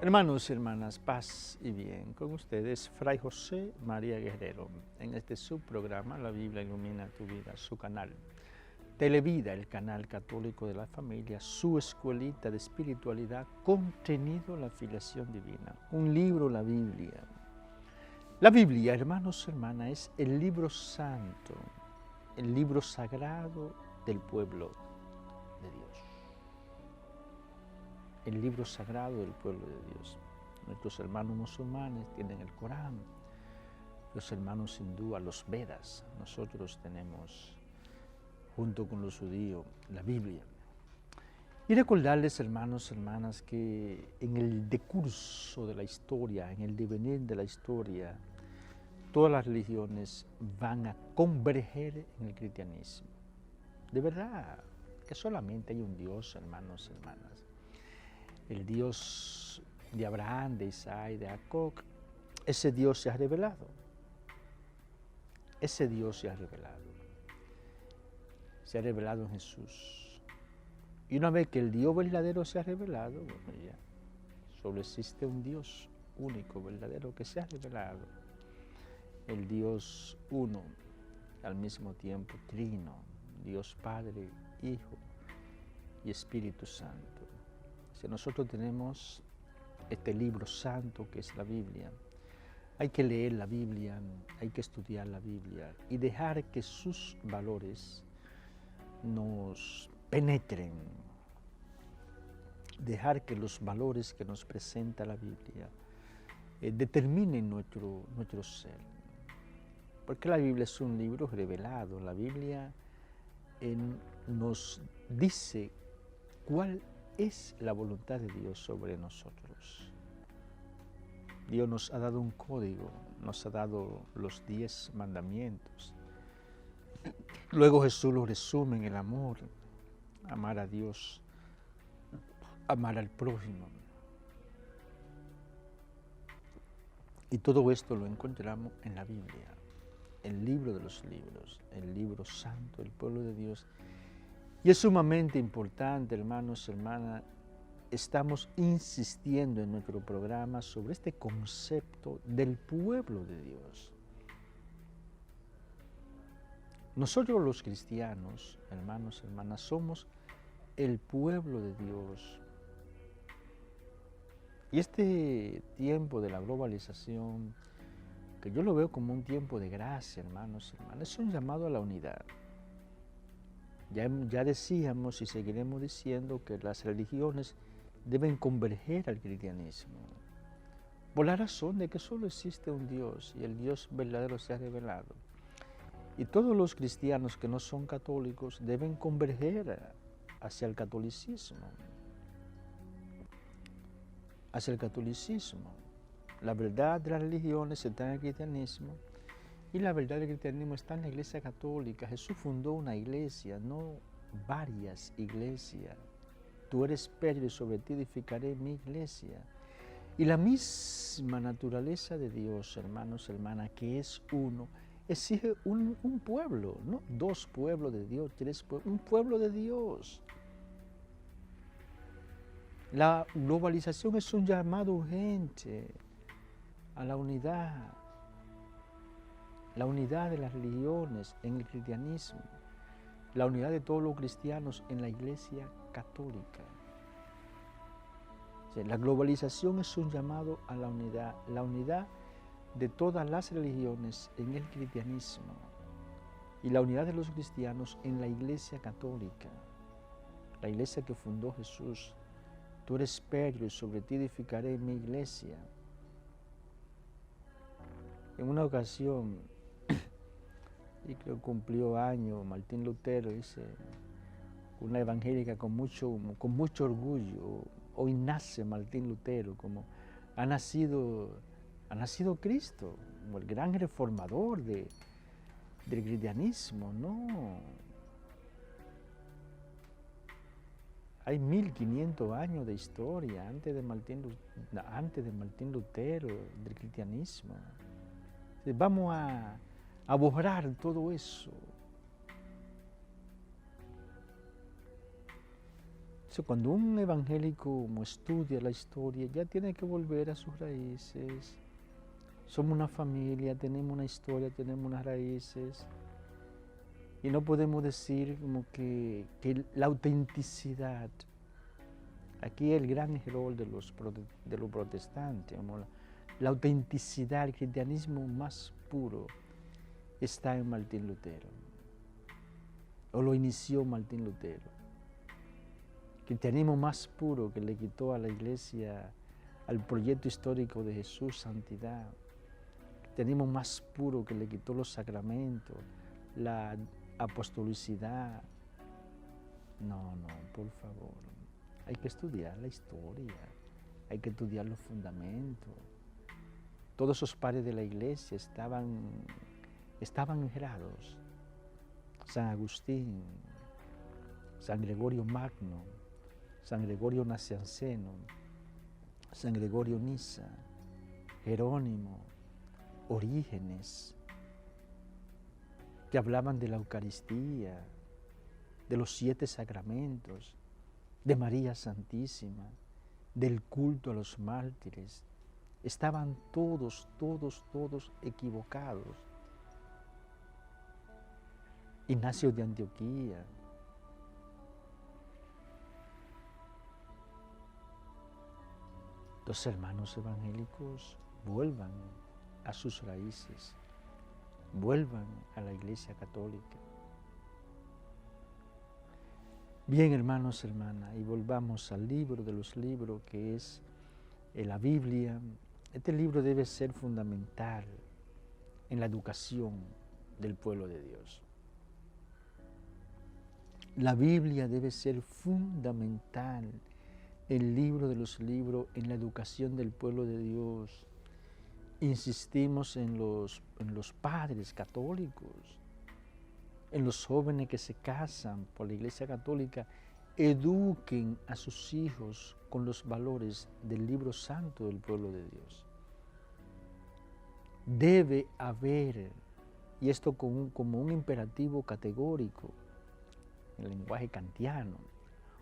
Hermanos y hermanas, paz y bien. Con ustedes, Fray José María Guerrero, en este subprograma La Biblia Ilumina Tu Vida, su canal. Televida, el canal católico de la familia, su escuelita de espiritualidad, contenido la filiación divina. Un libro, la Biblia. La Biblia, hermanos y hermanas, es el libro santo, el libro sagrado del pueblo de Dios. El libro sagrado del pueblo de Dios. Nuestros hermanos musulmanes tienen el Corán, los hermanos hindúes los Vedas. Nosotros tenemos, junto con los judíos, la Biblia. Y recordarles, hermanos y hermanas, que en el decurso de la historia, en el devenir de la historia, todas las religiones van a converger en el cristianismo. De verdad, que solamente hay un Dios, hermanos y hermanas. El Dios de Abraham, de Isaac, de Jacob, ese Dios se ha revelado. Ese Dios se ha revelado. Se ha revelado en Jesús. Y una vez que el Dios verdadero se ha revelado, bueno, ya, solo existe un Dios único, verdadero, que se ha revelado. El Dios uno, al mismo tiempo trino, Dios Padre, Hijo y Espíritu Santo. Si nosotros tenemos este libro santo que es la Biblia, hay que leer la Biblia, hay que estudiar la Biblia y dejar que sus valores nos penetren, dejar que los valores que nos presenta la Biblia determinen nuestro ser. Porque la Biblia es un libro revelado, la Biblia nos dice cuál es la voluntad de Dios sobre nosotros. Dios nos ha dado un código, nos ha dado los 10 mandamientos. Luego Jesús lo resume en el amor, amar a Dios, amar al prójimo. Y todo esto lo encontramos en la Biblia, el libro de los libros, el libro santo, el pueblo de Dios. Y es sumamente importante, hermanos y hermanas, estamos insistiendo en nuestro programa sobre este concepto del pueblo de Dios. Nosotros los cristianos, hermanos y hermanas, somos el pueblo de Dios. Y este tiempo de la globalización, que yo lo veo como un tiempo de gracia, hermanos y hermanas, es un llamado a la unidad. Ya decíamos y seguiremos diciendo que las religiones deben converger al cristianismo, por la razón de que solo existe un Dios y el Dios verdadero se ha revelado. Y todos los cristianos que no son católicos deben converger hacia el catolicismo. Hacia el catolicismo. La verdad de las religiones está en el cristianismo. Y la verdad del cristianismo está en la Iglesia Católica. Jesús fundó una iglesia, no varias iglesias. Tú eres Pedro y sobre ti edificaré mi iglesia. Y la misma naturaleza de Dios, hermanos y hermanas, que es uno, exige un pueblo, no 2 pueblos de Dios, 3 pueblos, un pueblo de Dios. La globalización es un llamado urgente a la unidad de las religiones en el cristianismo, la unidad de todos los cristianos en la Iglesia Católica. O sea, la globalización es un llamado a la unidad de todas las religiones en el cristianismo y la unidad de los cristianos en la Iglesia Católica, la iglesia que fundó Jesús. Tú eres Pedro y sobre ti edificaré mi iglesia. En una ocasión, y creo que cumplió años, Martín Lutero dice, una evangélica con mucho orgullo, hoy nace Martín Lutero, como ha nacido Cristo, como el gran reformador del cristianismo. No, hay 1500 años de historia antes de Martín Lutero, del cristianismo. Vamos a borrar todo eso. Cuando un evangélico estudia la historia, ya tiene que volver a sus raíces. Somos una familia, tenemos una historia, tenemos unas raíces. Y no podemos decir como que la autenticidad, aquí el gran error de los protestantes, la autenticidad, el cristianismo más puro está en Martín Lutero, o lo inició Martín Lutero. El cristianismo más puro que le quitó a la iglesia, al proyecto histórico de Jesús, santidad. El cristianismo más puro que le quitó los sacramentos, la apostolicidad. No, por favor. Hay que estudiar la historia, hay que estudiar los fundamentos. Todos esos padres de la iglesia estaban errados. San Agustín, San Gregorio Magno, San Gregorio Nacianceno, San Gregorio Nisa, Jerónimo, Orígenes, que hablaban de la Eucaristía, de los 7 sacramentos, de María Santísima, del culto a los mártires. Estaban todos equivocados. Ignacio de Antioquía. Los hermanos evangélicos vuelvan a sus raíces, vuelvan a la Iglesia Católica. Bien, hermanos, hermanas, y volvamos al libro de los libros, que es la Biblia. Este libro debe ser fundamental en la educación del pueblo de Dios. La Biblia debe ser fundamental, el libro de los libros, en la educación del pueblo de Dios. Insistimos en los padres católicos, en los jóvenes que se casan por la Iglesia Católica. Eduquen a sus hijos con los valores del libro santo del pueblo de Dios. Debe haber, y esto como un imperativo categórico, en el lenguaje kantiano,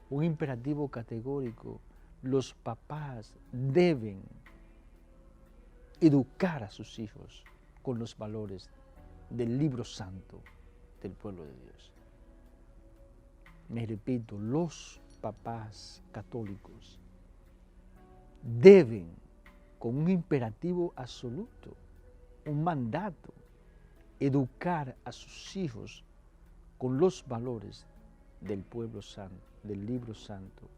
un imperativo categórico, los papás deben educar a sus hijos con los valores del libro santo del pueblo de Dios. Me repito, los papás católicos deben, con un imperativo absoluto, un mandato, educar a sus hijos con los valores del pueblo santo, del libro santo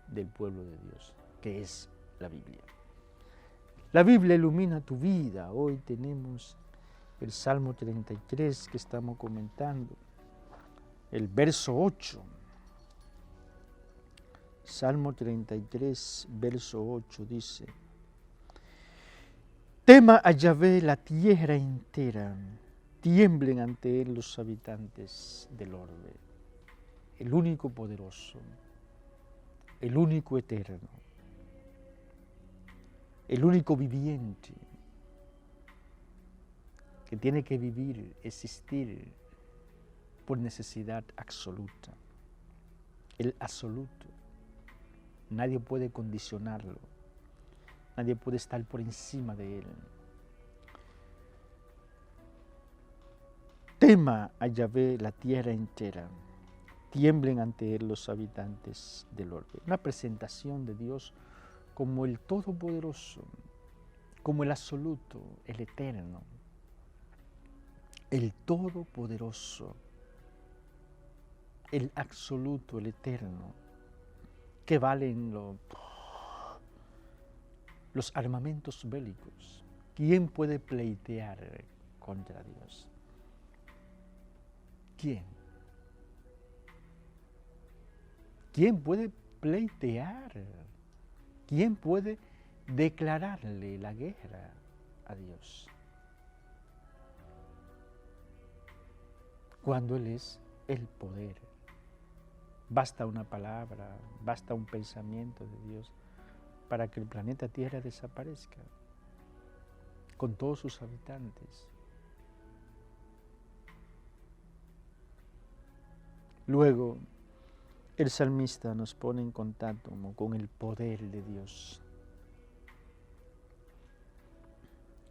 del pueblo de Dios, que es la Biblia. La Biblia ilumina tu vida. Hoy tenemos el Salmo 33 que estamos comentando, el verso 8. Salmo 33, verso 8 dice: tema a Yahvé la tierra entera, tiemblen ante él los habitantes del orbe. El único poderoso, el único eterno, el único viviente, que tiene que vivir, existir por necesidad absoluta. El absoluto. Nadie puede condicionarlo. Nadie puede estar por encima de él. Tema a Yahvé la tierra entera, tiemblen ante él los habitantes del orbe. Una presentación de Dios como el Todopoderoso, como el absoluto, el eterno, el Todopoderoso, el absoluto, el eterno, que valen los armamentos bélicos. ¿Quién puede pleitear contra Dios? ¿Quién? ¿Quién puede pleitear? ¿Quién puede declararle la guerra a Dios? Cuando Él es el poder. Basta una palabra, basta un pensamiento de Dios para que el planeta Tierra desaparezca con todos sus habitantes. Luego, El salmista nos pone en contacto con el poder de Dios.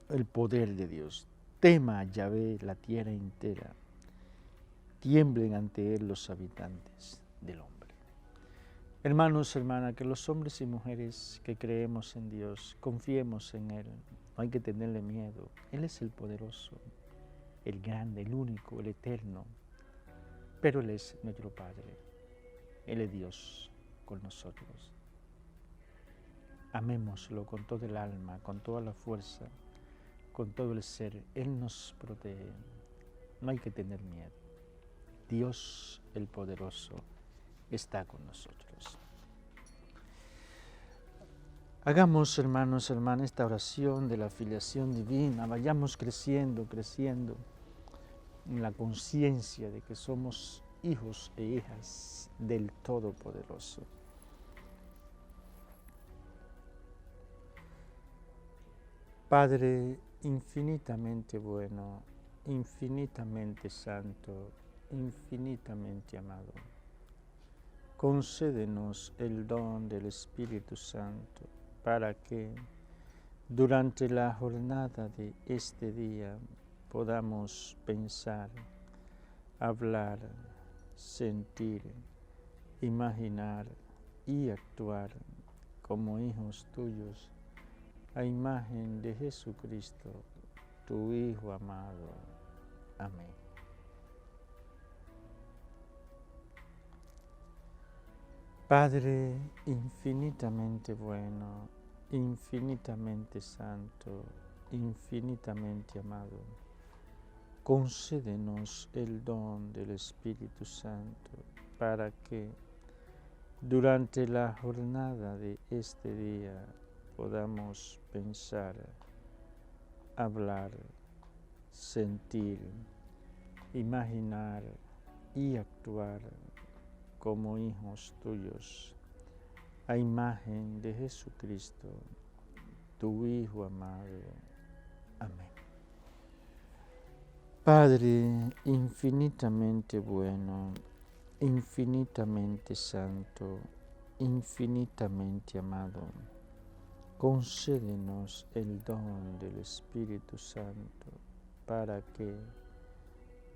El poder de Dios. Tema a Yahvé la tierra entera. Tiemblen ante él los habitantes del hombre. Hermanos, hermanas, que los hombres y mujeres que creemos en Dios, confiemos en Él. No hay que tenerle miedo. Él es el poderoso, el grande, el único, el eterno. Pero Él es nuestro Padre. Él es Dios con nosotros. Amémoslo con todo el alma, con toda la fuerza, con todo el ser. Él nos protege. No hay que tener miedo. Dios el poderoso está con nosotros. Hagamos, hermanos, hermanas, esta oración de la filiación divina. Vayamos creciendo en la conciencia de que somos hijos e hijas del Todopoderoso. Padre infinitamente bueno, infinitamente santo, infinitamente amado, concédenos el don del Espíritu Santo para que durante la jornada de este día podamos pensar, hablar, sentir, imaginar y actuar como hijos tuyos a imagen de Jesucristo, tu Hijo amado. Amén. Padre infinitamente bueno, infinitamente santo, infinitamente amado, concédenos el don del Espíritu Santo para que durante la jornada de este día podamos pensar, hablar, sentir, imaginar y actuar como hijos tuyos, a imagen de Jesucristo, tu Hijo amado. Amén. Padre infinitamente bueno, infinitamente santo, infinitamente amado, concédenos el don del Espíritu Santo para que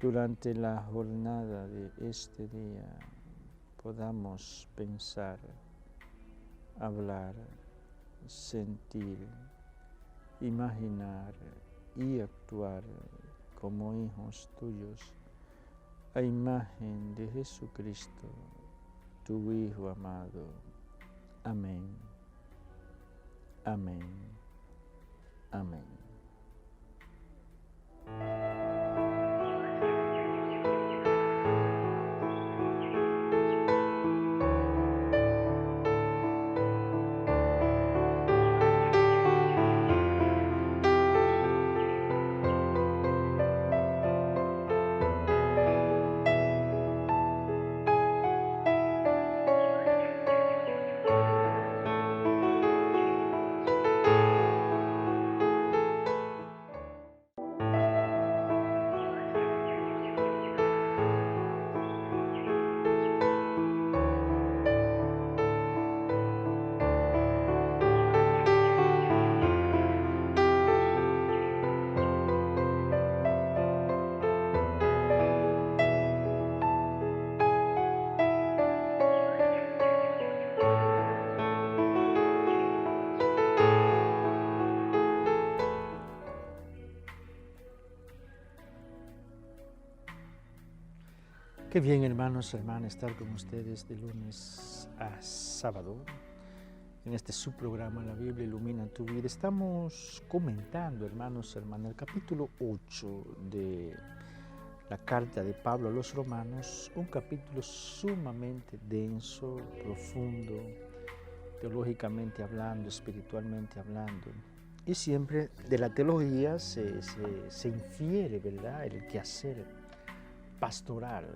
durante la jornada de este día podamos pensar, hablar, sentir, imaginar y actuar como hijos tuyos, a imagen de Jesucristo, tu Hijo amado. Amén. Amén. Amén. Qué bien, hermanos, hermanas, estar con ustedes de lunes a sábado en este subprograma La Biblia Ilumina Tu Vida. Estamos comentando, hermanos, hermanas, el capítulo 8 de la carta de Pablo a los Romanos, un capítulo sumamente denso, profundo, teológicamente hablando, espiritualmente hablando. Y siempre de la teología se infiere, ¿verdad?, el quehacer pastoral,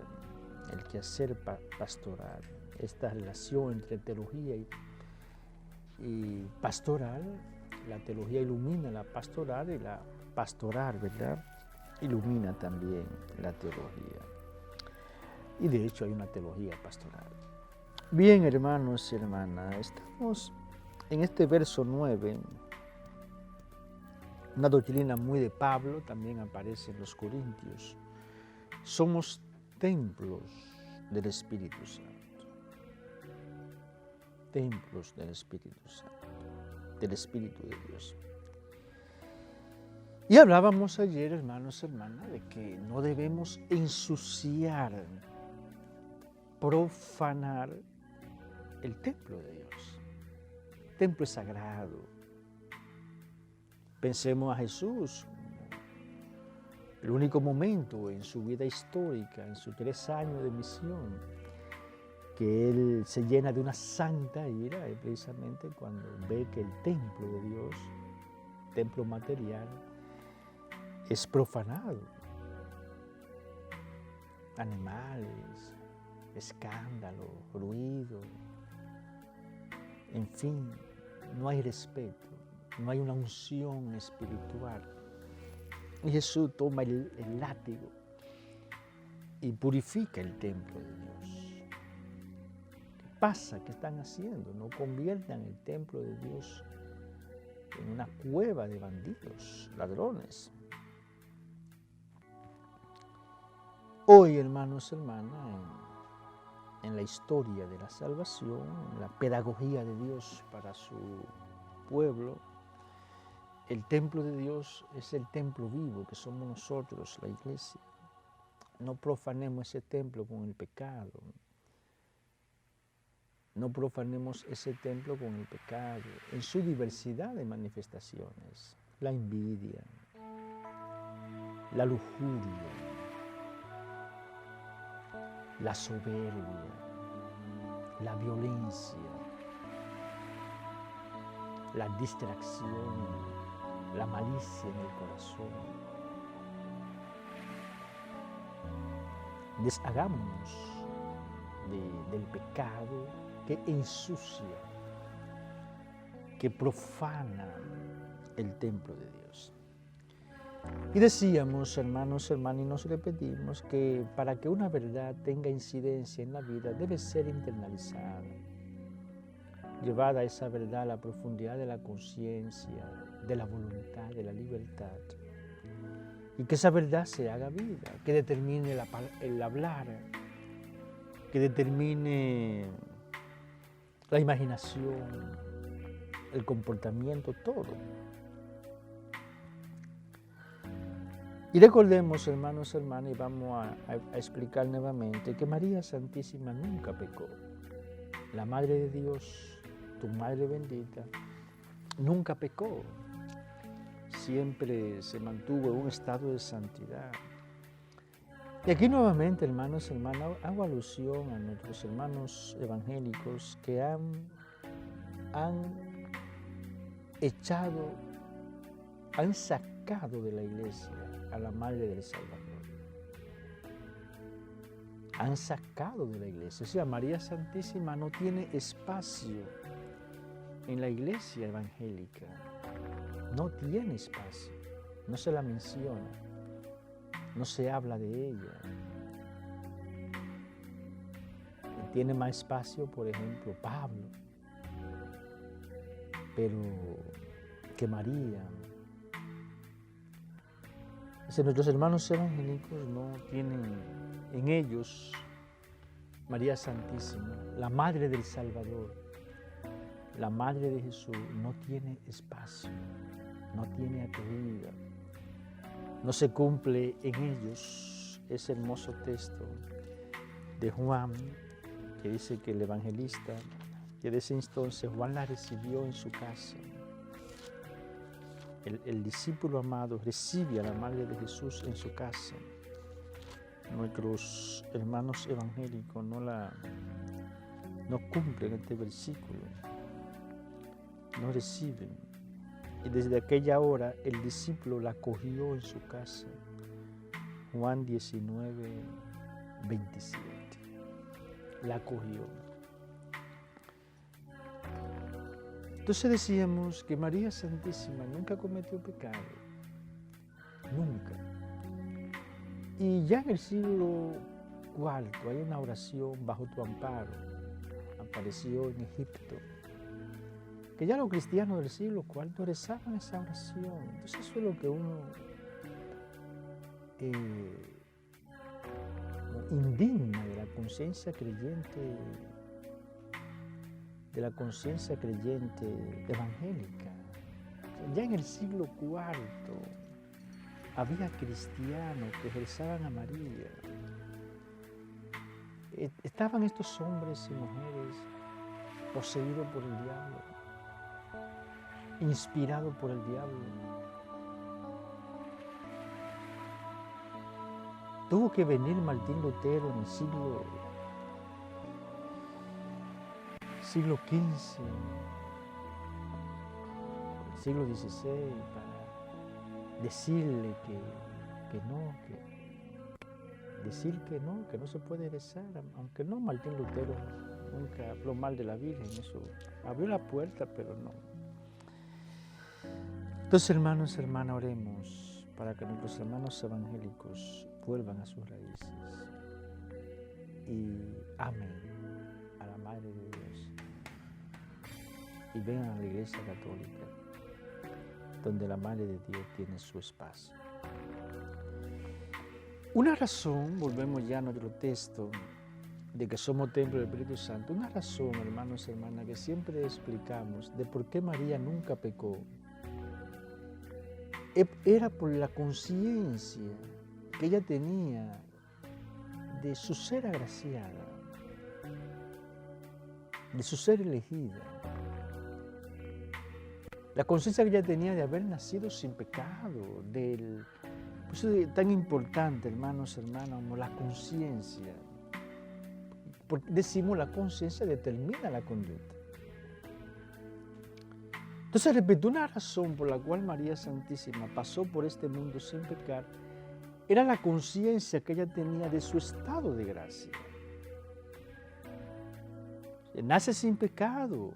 pastoral, esta relación entre teología y pastoral. La teología ilumina la pastoral y la pastoral, ¿verdad?, ilumina también la teología. Y de hecho hay una teología pastoral. Bien, hermanos y hermanas, estamos en este verso 9, una doctrina muy de Pablo, también aparece en los Corintios. Somos templos del Espíritu Santo. Templos del Espíritu Santo, del Espíritu de Dios. Y hablábamos ayer, hermanos y hermanas, de que no debemos ensuciar, profanar el templo de Dios. El templo es sagrado. Pensemos a Jesús, el único momento en su vida histórica, en sus 3 años de misión, que Él se llena de una santa ira, es precisamente cuando ve que el templo de Dios, templo material, es profanado. Animales, escándalo, ruido, en fin, no hay respeto, no hay una unción espiritual. Y Jesús toma el látigo y purifica el templo de Dios. ¿Qué pasa? ¿Qué están haciendo? No conviertan el templo de Dios en una cueva de bandidos, ladrones. Hoy, hermanos y hermanas, en la historia de la salvación, en la pedagogía de Dios para su pueblo, el templo de Dios es el templo vivo que somos nosotros, la iglesia. No profanemos ese templo con el pecado. No profanemos ese templo con el pecado en su diversidad de manifestaciones. La envidia, la lujuria, la soberbia, la violencia, la distracción, la malicia en el corazón. Deshagámonos del pecado que ensucia, que profana el templo de Dios. Y decíamos, hermanos, hermanas, y nos repetimos que para que una verdad tenga incidencia en la vida debe ser internalizada, llevada esa verdad a la profundidad de la conciencia, de la voluntad, de la libertad. Y que esa verdad se haga vida, que determine el hablar, que determine la imaginación, el comportamiento, todo. Y recordemos, hermanos, hermanas, y vamos a explicar nuevamente que María Santísima nunca pecó. La Madre de Dios, tu Madre bendita, nunca pecó. Siempre se mantuvo en un estado de santidad. Y aquí nuevamente, hermanos, hermanas, hago alusión a nuestros hermanos evangélicos que han sacado de la iglesia a la Madre del Salvador. Han sacado de la iglesia. O sea, María Santísima no tiene espacio en la iglesia evangélica. No tiene espacio. No se la menciona. No se habla de ella. Tiene más espacio, por ejemplo, Pablo. Pero que María. Nuestros hermanos evangélicos no tienen en ellos María Santísima, la Madre del Salvador, la Madre de Jesús, no tiene espacio, no tiene acogida, no se cumple en ellos ese hermoso texto de Juan, que dice que el evangelista, que desde entonces Juan la recibió en su casa. El discípulo amado recibe a la Madre de Jesús en su casa. Nuestros hermanos evangélicos no cumplen este versículo, no reciben. Y desde aquella hora el discípulo la acogió en su casa. Juan 19, 27. La acogió. Entonces decíamos que María Santísima nunca cometió pecado, nunca. Y ya en el siglo IV hay una oración bajo tu amparo, apareció en Egipto, que ya los cristianos del siglo IV rezaban esa oración. Entonces eso es lo que uno indigna de la conciencia creyente, evangélica. Ya en el siglo IV había cristianos que rezaban a María. Estaban estos hombres y mujeres poseídos por el diablo, inspirados por el diablo. Tuvo que venir Martín Lutero en el siglo XV, siglo XVI, para decirle que no se puede rezar, aunque no, Martín Lutero nunca habló mal de la Virgen, eso abrió la puerta, pero no. Entonces, hermanos, hermanas, oremos para que nuestros hermanos evangélicos vuelvan a sus raíces y amen a la Madre de Dios y vengan a la Iglesia Católica, donde la Madre de Dios tiene su espacio. Una razón, volvemos ya a nuestro texto, de que somos templo del Espíritu Santo, una razón, hermanos y hermanas, que siempre explicamos de por qué María nunca pecó, era por la conciencia que ella tenía de su ser agraciada, de su ser elegida. La conciencia que ella tenía de haber nacido sin pecado, por eso es tan importante, hermanos, hermanas, como la conciencia. Porque decimos la conciencia determina la conducta. Entonces, repito, una razón por la cual María Santísima pasó por este mundo sin pecar era la conciencia que ella tenía de su estado de gracia. Nace sin pecado,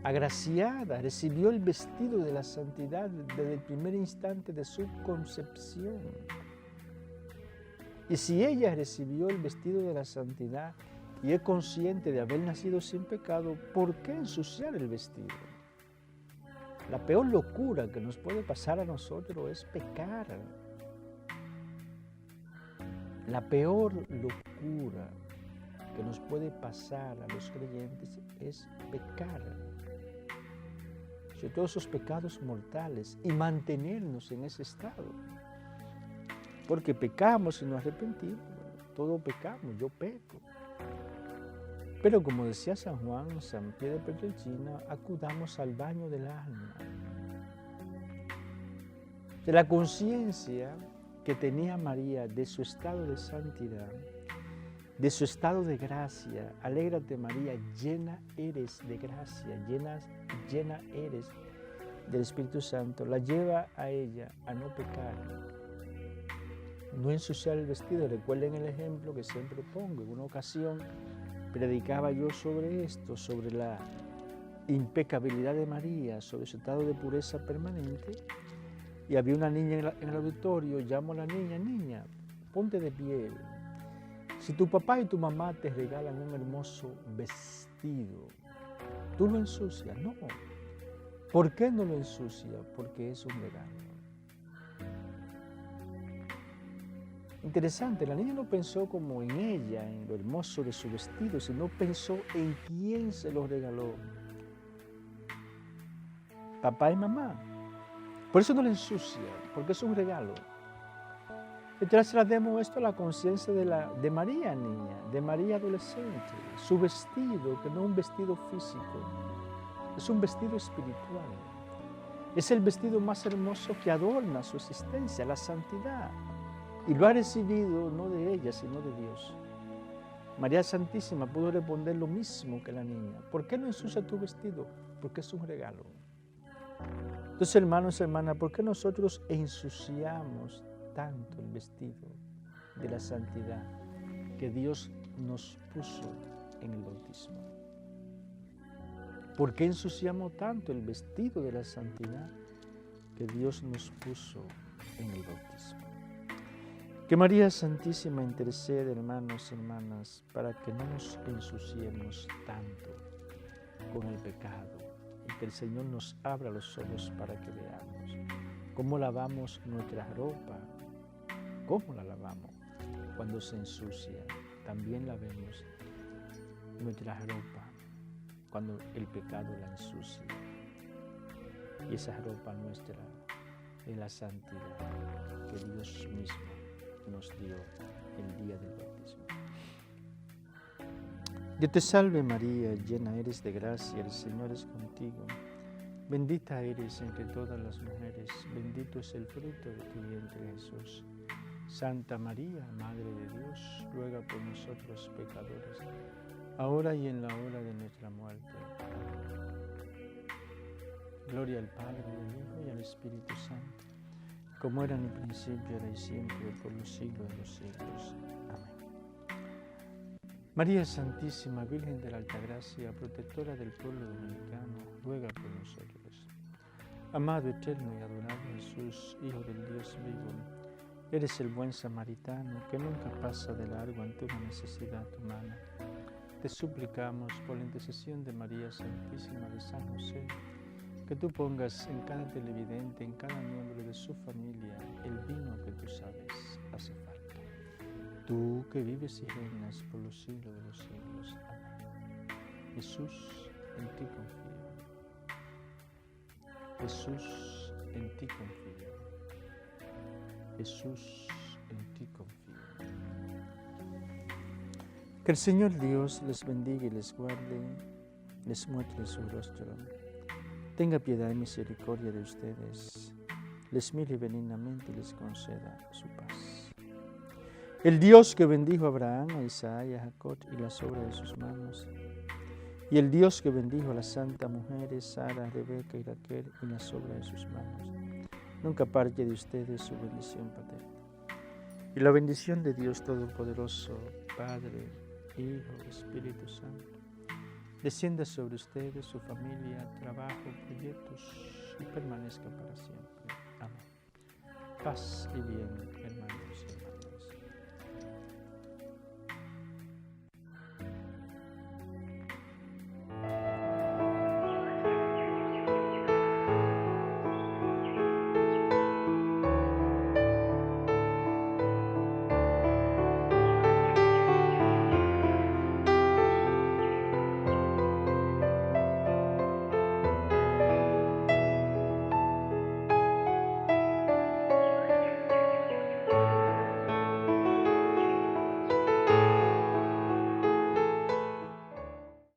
agraciada, recibió el vestido de la santidad desde el primer instante de su concepción. Y si ella recibió el vestido de la santidad y es consciente de haber nacido sin pecado, ¿por qué ensuciar el vestido? La peor locura que nos puede pasar a nosotros es pecar. La peor locura que nos puede pasar a los creyentes es pecar. Sobre todo esos pecados mortales y mantenernos en ese estado. Porque pecamos y nos arrepentimos. Todos pecamos, yo peco. Pero como decía San Juan, San Pío de Pietrelcina, acudamos al baño del alma. De la conciencia que tenía María de su estado de santidad, de su estado de gracia. Alégrate María, llena eres de gracia, llena eres del Espíritu Santo. La lleva a ella a no pecar, no ensuciar el vestido. Recuerden el ejemplo que siempre pongo. En una ocasión predicaba yo sobre esto, sobre la impecabilidad de María, sobre su estado de pureza permanente. Y había una niña en el auditorio, llamo a la niña, niña, ponte de pie. Si tu papá y tu mamá te regalan un hermoso vestido, ¿tú lo ensucias? No. ¿Por qué no lo ensucias? Porque es un regalo. Interesante, la niña no pensó como en ella, en lo hermoso de su vestido, sino pensó en quién se lo regaló. Papá y mamá. Por eso no lo ensucia, porque es un regalo. Entonces tratemos esto a la conciencia de María niña, de María adolescente. Su vestido, que no es un vestido físico, es un vestido espiritual. Es el vestido más hermoso que adorna su existencia, la santidad. Y lo ha recibido no de ella, sino de Dios. María Santísima pudo responder lo mismo que la niña. ¿Por qué no ensucia tu vestido? Porque es un regalo. Entonces, hermanos y hermanas, ¿por qué nosotros ensuciamos tanto el vestido de la santidad que Dios nos puso en el bautismo? ¿Por qué ensuciamos tanto el vestido de la santidad que Dios nos puso en el bautismo? Que María Santísima intercede, hermanos y hermanas, para que no nos ensuciemos tanto con el pecado y que el Señor nos abra los ojos para que veamos cómo lavamos nuestra ropa, cómo la lavamos cuando se ensucia. También lavemos nuestra ropa cuando el pecado la ensucia. Y esa ropa nuestra es la santidad que Dios mismo nos dio el día del bautismo. Dios te salve María, llena eres de gracia, el Señor es contigo. Bendita eres entre todas las mujeres, bendito es el fruto de tu vientre Jesús. Santa María, Madre de Dios, ruega por nosotros pecadores, ahora y en la hora de nuestra muerte. Gloria al Padre, al Hijo y al Espíritu Santo, como era en el principio, ahora y siempre, por los siglos de los siglos. Amén. María Santísima, Virgen de la Altagracia, protectora del pueblo dominicano, ruega por nosotros. Amado, eterno y adorado Jesús, Hijo del Dios vivo, eres el buen samaritano que nunca pasa de largo ante una necesidad humana. Te suplicamos por la intercesión de María Santísima de San José, que tú pongas en cada televidente, en cada miembro de su familia, el vino que tú sabes hace falta. Tú que vives y reinas por los siglos de los siglos. Amén. Jesús, en ti confío. Jesús, en ti confío. Jesús, en ti confío. Que el Señor Dios les bendiga y les guarde, les muestre su rostro, tenga piedad y misericordia de ustedes, les mire benignamente y les conceda su paz. El Dios que bendijo a Abraham, a Isaac y a Jacob y las obras de sus manos, y el Dios que bendijo a las santas mujeres, Sara, Rebeca y Raquel, y las obras de sus manos, nunca aparte de ustedes su bendición paterna. Y la bendición de Dios Todopoderoso, Padre, Hijo, Espíritu Santo, descienda sobre ustedes, su familia, trabajo, proyectos y permanezca para siempre. Amén. Paz y bien, hermanos.